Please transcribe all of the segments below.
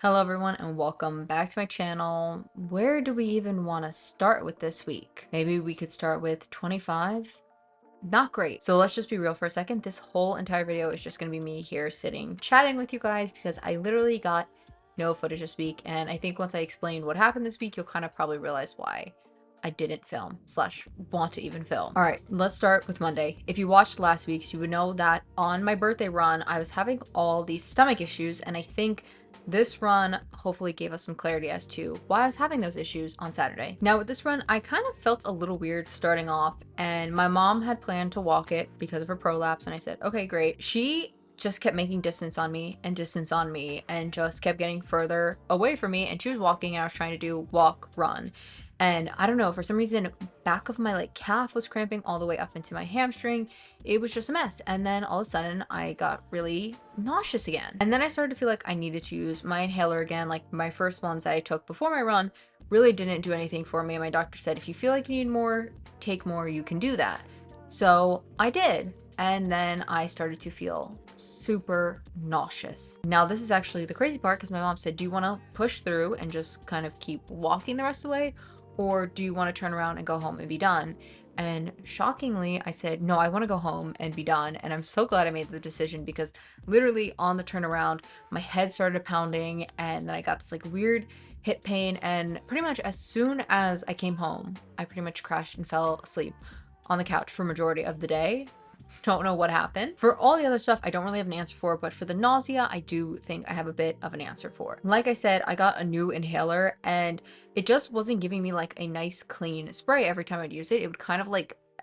Hello everyone and welcome back to my channel. Where do we even want to start with this week? Maybe we could start with 25? Not great. So let's just be real for a second. This whole entire video is just going to be me here sitting chatting with you guys because I literally got no footage this week, and I think once I explain what happened this week, you'll kind of probably realize why I didn't film slash want to even film. All right, let's start with Monday. If you watched last week's, you would know that on my birthday run, I was having all these stomach issues, and I think this run hopefully gave us some clarity as to why I was having those issues on Saturday. Now with this run, I kind of felt a little weird starting off, and my mom had planned to walk it because of her prolapse, and I said, okay, great. She just kept making distance on me and just kept getting further away from me, and she was walking and I was trying to do walk run. And I don't know, for some reason, back of my calf was cramping all the way up into my hamstring. It was just a mess. And then all of a sudden I got really nauseous again. And then I started to feel like I needed to use my inhaler again. Like my first ones that I took before my run really didn't do anything for me. And my doctor said, if you feel like you need more, take more, you can do that. So I did. And then I started to feel super nauseous. Now this is actually the crazy part, because my mom said, do you want to push through and just kind of keep walking the rest of the way? Or do you want to turn around and go home and be done? And shockingly, I said, no, I want to go home and be done. And I'm so glad I made the decision, because literally on the turnaround, my head started pounding and then I got this weird hip pain. And pretty much as soon as I came home, I pretty much crashed and fell asleep on the couch for majority of the day. Don't know what happened. For all the other stuff, I don't really have an answer for, but for the nausea, I do think I have a bit of an answer for. Like I said, I got a new inhaler and it just wasn't giving me a nice clean spray every time I'd use it. It would kind of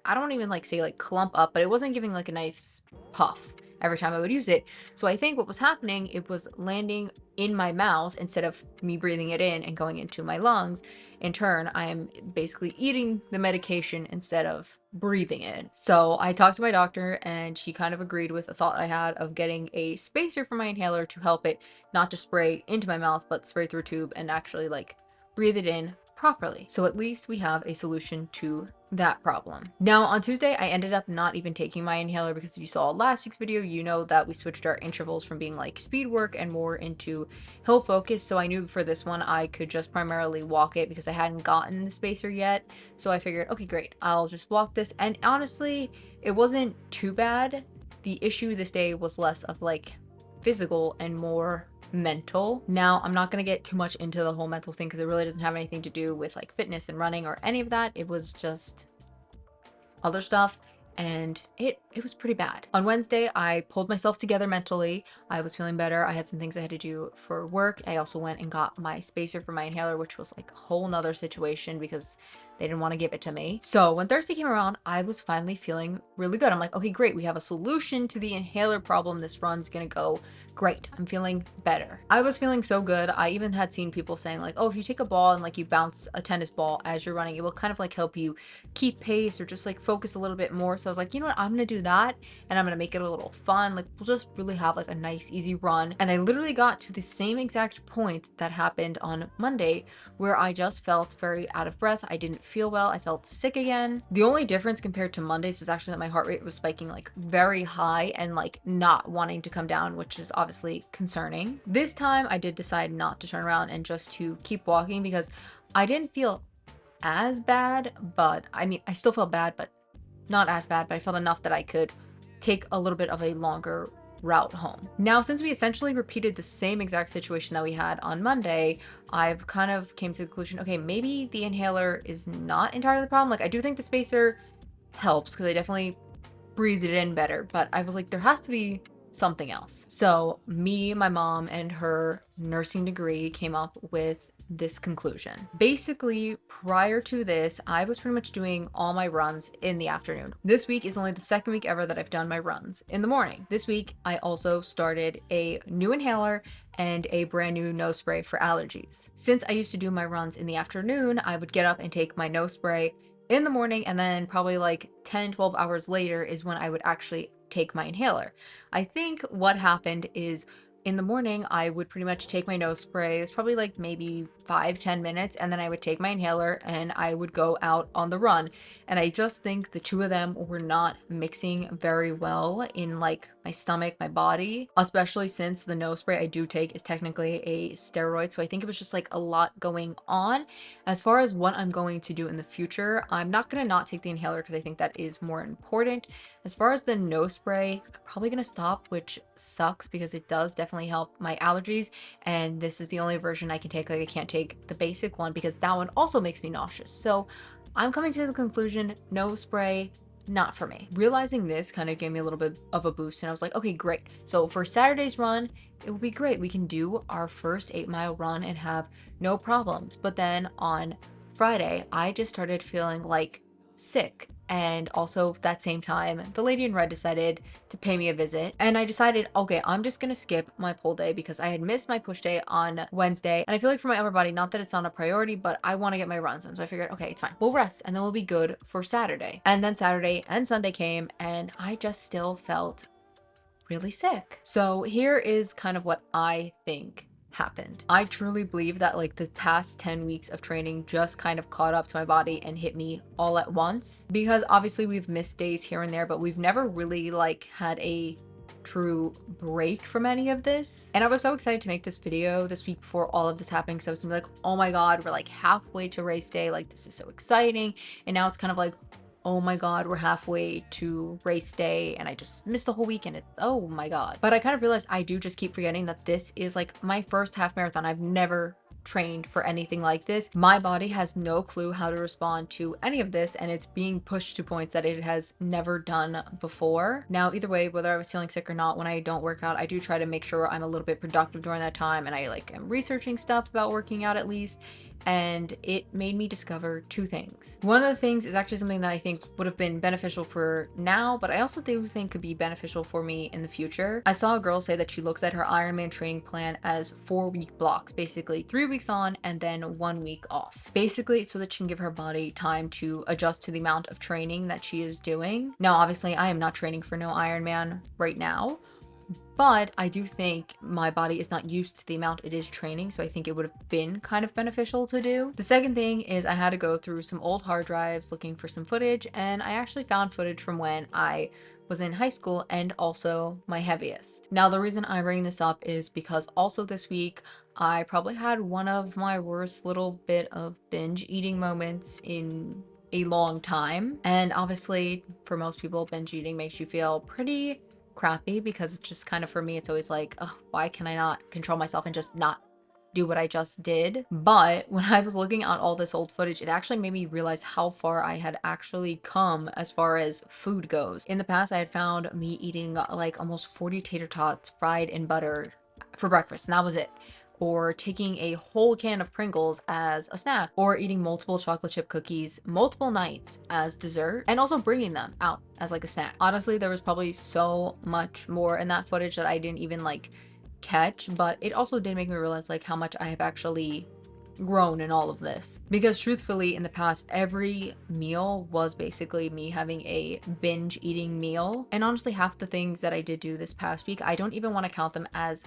I don't even say clump up, but it wasn't giving a nice puff every time I would use it. So I think what was happening, it was landing in my mouth instead of me breathing it in and going into my lungs. In turn, I am basically eating the medication instead of breathing it. So I talked to my doctor and she kind of agreed with the thought I had of getting a spacer for my inhaler to help it not just spray into my mouth, but spray through a tube and actually breathe it in properly. So at least we have a solution to that problem. Now on Tuesday, I ended up not even taking my inhaler, because if you saw last week's video, you know that we switched our intervals from being speed work and more into hill focus. So I knew for this one, I could just primarily walk it because I hadn't gotten the spacer yet. So I figured, okay, great, I'll just walk this. And honestly, it wasn't too bad. The issue this day was less of physical and more mental. Now, I'm not going to get too much into the whole mental thing because it really doesn't have anything to do with fitness and running or any of that. It was just other stuff, and it was pretty bad. On Wednesday, I pulled myself together mentally. I was feeling better. I had some things I had to do for work. I also went and got my spacer for my inhaler, which was a whole nother situation because they didn't want to give it to me. So when Thursday came around, I was finally feeling really good. I'm like, okay, great. We have a solution to the inhaler problem. This run's gonna go great. I'm feeling better. I was feeling so good. I even had seen people saying oh, if you take a ball and you bounce a tennis ball as you're running, it will kind of help you keep pace or just focus a little bit more. So I was like, you know what, I'm gonna do that, and I'm gonna make it a little fun. We'll just really have a nice easy run. And I literally got to the same exact point that happened on Monday, where I just felt very out of breath. I didn't feel well. I felt sick again. The only difference compared to Mondays was actually that my heart rate was spiking very high and not wanting to come down, which is obviously concerning. This time I did decide not to turn around and just to keep walking, because I didn't feel as bad, but I mean, I still felt bad, but not as bad, but I felt enough that I could take a little bit of a longer route home. Now, since we essentially repeated the same exact situation that we had on Monday, I've kind of came to the conclusion, okay, maybe the inhaler is not entirely the problem. I do think the spacer helps because I definitely breathed it in better, but I was there has to be something else. So me, my mom, and her nursing degree came up with this conclusion. Basically, prior to this, I was pretty much doing all my runs in the afternoon. This week is only the second week ever that I've done my runs in the morning. This week, I also started a new inhaler and a brand new nose spray for allergies. Since I used to do my runs in the afternoon, I would get up and take my nose spray in the morning, and then probably 10-12 hours later is when I would actually take my inhaler. I think what happened is in the morning, I would pretty much take my nose spray. It was probably like maybe 5-10 minutes, and then I would take my inhaler and I would go out on the run. And I just think the two of them were not mixing very well in like my stomach, my body, especially since the nose spray I do take is technically a steroid. So I think it was just like a lot going on. As far as what I'm going to do in the future, I'm not going to not take the inhaler because I think that is more important. As far as the nose spray, I'm probably going to stop, which sucks because it does definitely help my allergies. And this is the only version I can take. Like, I can't take the basic one because that one also makes me nauseous. So I'm coming to the conclusion, nose spray, not for me. Realizing this kind of gave me a little bit of a boost, and I was like, okay, great. So for Saturday's run, it will be great. We can do our first 8-mile run and have no problems. But then on Friday, I just started feeling like sick. And also that same time, the lady in red decided to pay me a visit. And I decided, okay, I'm just gonna skip my pull day because I had missed my push day on Wednesday. And I feel like for my upper body, not that it's not a priority, but I want to get my runs in. So I figured, okay, it's fine. We'll rest and then we'll be good for Saturday. And then Saturday and Sunday came and I just still felt really sick. So here is kind of what I think happened. I truly believe that like the past 10 weeks of training just kind of caught up to my body and hit me all at once, because obviously we've missed days here and there, but we've never really like had a true break from any of this. And I was so excited to make this video this week before all of this happened, because I was gonna be like, oh my god, we're like halfway to race day, like this is so exciting. And now it's kind of like, oh my god, we're halfway to race day and I just missed the whole weekend. Oh my god. But I kind of realized I do just keep forgetting that this is like my first half marathon. I've never trained for anything like this. My body has no clue how to respond to any of this, and it's being pushed to points that it has never done before. Now, either way, whether I was feeling sick or not, when I don't work out, I do try to make sure I'm a little bit productive during that time, and I like am researching stuff about working out at least. And it made me discover two things. One of the things is actually something that I think would have been beneficial for now, but I also do think could be beneficial for me in the future. I saw a girl say that she looks at her Ironman training plan as 4-week blocks, basically 3 weeks on and then 1 week off. Basically, so that she can give her body time to adjust to the amount of training that she is doing. Now, obviously, I am not training for no Ironman right now, but I do think my body is not used to the amount it is training, so I think it would have been kind of beneficial to do. The second thing is I had to go through some old hard drives looking for some footage, and I actually found footage from when I was in high school and also my heaviest. Now, the reason I bring this up is because also this week, I probably had one of my worst little bit of binge eating moments in a long time. And obviously, for most people, binge eating makes you feel pretty crappy, because it's just kind of, for me, it's always like, oh, why can I not control myself and just not do what I just did? But when I was looking at all this old footage, it actually made me realize how far I had actually come as far as food goes. In the past, I had found me eating like almost 40 tater tots fried in butter for breakfast, and that was it. Or taking a whole can of Pringles as a snack, or eating multiple chocolate chip cookies multiple nights as dessert, and also bringing them out as like a snack. Honestly, there was probably so much more in that footage that I didn't even like catch, but it also did make me realize like how much I have actually grown in all of this. Because truthfully, in the past, every meal was basically me having a binge eating meal. And honestly, half the things that I did do this past week, I don't even want to count them as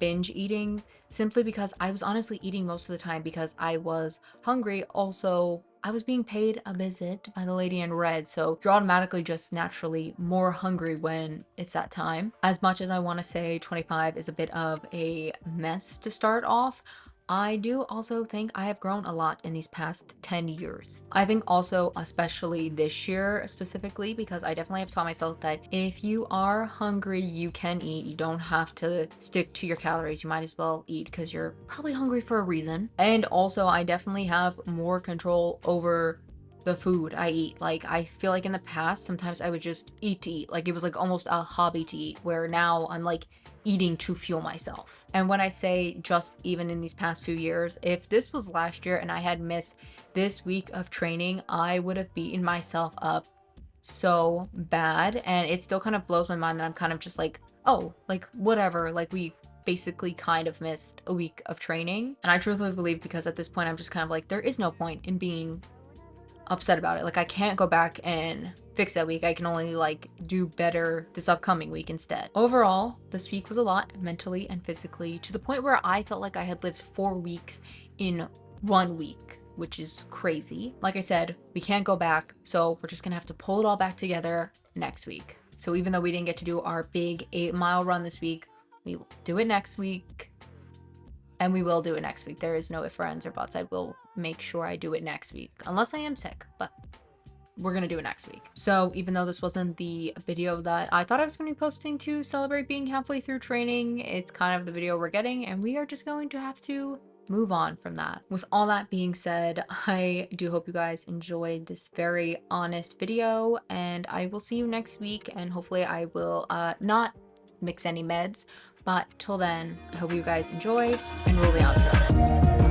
binge eating, simply because I was honestly eating most of the time because I was hungry. Also, I was being paid a visit by the lady in red, so you're automatically just naturally more hungry when it's that time. As much as I want to say 25 is a bit of a mess to start off, I do also think I have grown a lot in these past 10 years. I think also, especially this year specifically, because I definitely have taught myself that if you are hungry, you can eat. You don't have to stick to your calories. You might as well eat because you're probably hungry for a reason. And also, I definitely have more control over the food I eat. Like, I feel like in the past, sometimes I would just eat to eat. Like, it was like almost a hobby to eat, where now I'm like eating to fuel myself. And when I say just even in these past few years, if this was last year and I had missed this week of training, I would have beaten myself up so bad. And it still kind of blows my mind that I'm kind of just like, oh, like whatever, like we basically kind of missed a week of training. And I truthfully believe, because at this point I'm just kind of like, there is no point in being upset about it. Like, I can't go back and fix that week. I can only like do better this upcoming week instead. Overall, this week was a lot mentally and physically, to the point where I felt like I had lived 4 weeks in 1 week, which is crazy. Like I said, we can't go back, so we're just gonna have to pull it all back together next week. So even though we didn't get to do our big 8-mile run this week, we will do it next week. And we will do it next week. There is no ifs, ands, or buts. I will make sure I do it next week, unless I am sick, but we're gonna do it next week. So even though this wasn't the video that I thought I was gonna be posting to celebrate being halfway through training, it's kind of the video we're getting, and we are just going to have to move on from that. With all that being said, I do hope you guys enjoyed this very honest video, and I will see you next week, and hopefully I will not mix any meds. But till then, I hope you guys enjoyed, and roll the outro.